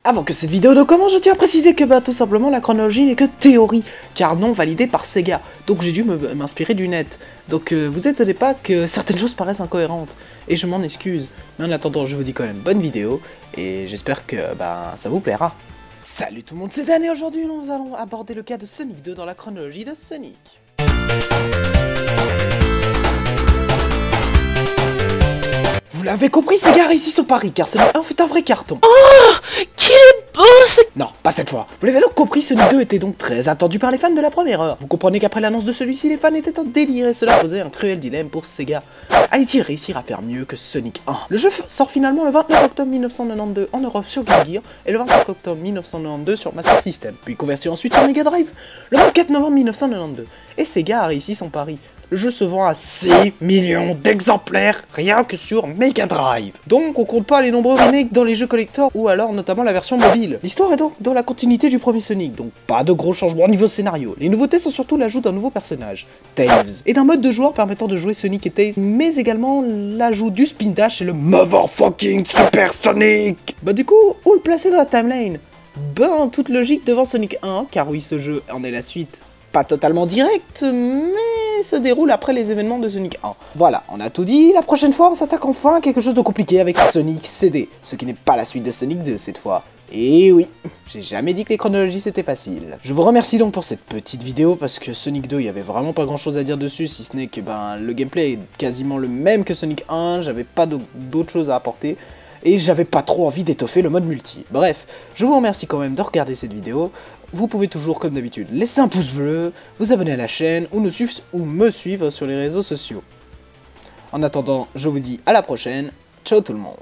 Avant que cette vidéo ne commence, je tiens à préciser que tout simplement la chronologie n'est que théorie, car non validée par Sega, donc j'ai dû m'inspirer du net. Donc vous étonnez pas que certaines choses paraissent incohérentes, et je m'en excuse. Mais en attendant, je vous dis quand même bonne vidéo, et j'espère que ça vous plaira. Salut tout le monde, c'est Dan et aujourd'hui nous allons aborder le cas de Sonic 2 dans la chronologie de Sonic. Vous l'avez compris, Sega réussit son pari, car Sonic 1 fut un vrai carton. Oh, qu'il est beau ce... Non, pas cette fois. Vous l'avez donc compris, Sonic 2 était donc très attendu par les fans de la première heure. Vous comprenez qu'après l'annonce de celui-ci, les fans étaient en délire et cela posait un cruel dilemme pour Sega. Allait-il réussir à faire mieux que Sonic 1? Le jeu sort finalement le 29 octobre 1992 en Europe sur Game Gear et le 25 octobre 1992 sur Master System, puis converti ensuite sur Mega Drive le 24 novembre 1992. Et Sega a réussi son pari. Le jeu se vend à 6 millions d'exemplaires rien que sur Mega Drive. Donc on compte pas les nombreux remakes dans les jeux collector ou alors notamment la version mobile. L'histoire est donc dans la continuité du premier Sonic, donc pas de gros changements au niveau scénario. Les nouveautés sont surtout l'ajout d'un nouveau personnage, Tails, et d'un mode de joueur permettant de jouer Sonic et Tails, mais également l'ajout du spin dash et le motherfucking Super Sonic. Du coup, où le placer dans la timeline? En toute logique devant Sonic 1, car oui ce jeu en est la suite. Pas totalement direct, mais se déroule après les événements de Sonic 1. Voilà, on a tout dit, la prochaine fois on s'attaque enfin à quelque chose de compliqué avec Sonic CD, ce qui n'est pas la suite de Sonic 2 cette fois. Et oui, j'ai jamais dit que les chronologies c'était facile. Je vous remercie donc pour cette petite vidéo parce que Sonic 2 il y avait vraiment pas grand chose à dire dessus si ce n'est que le gameplay est quasiment le même que Sonic 1, j'avais pas d'autre chose à apporter. Et j'avais pas trop envie d'étoffer le mode multi. Bref, je vous remercie quand même de regarder cette vidéo. Vous pouvez toujours, comme d'habitude, laisser un pouce bleu, vous abonner à la chaîne ou me suivre sur les réseaux sociaux. En attendant, je vous dis à la prochaine. Ciao tout le monde.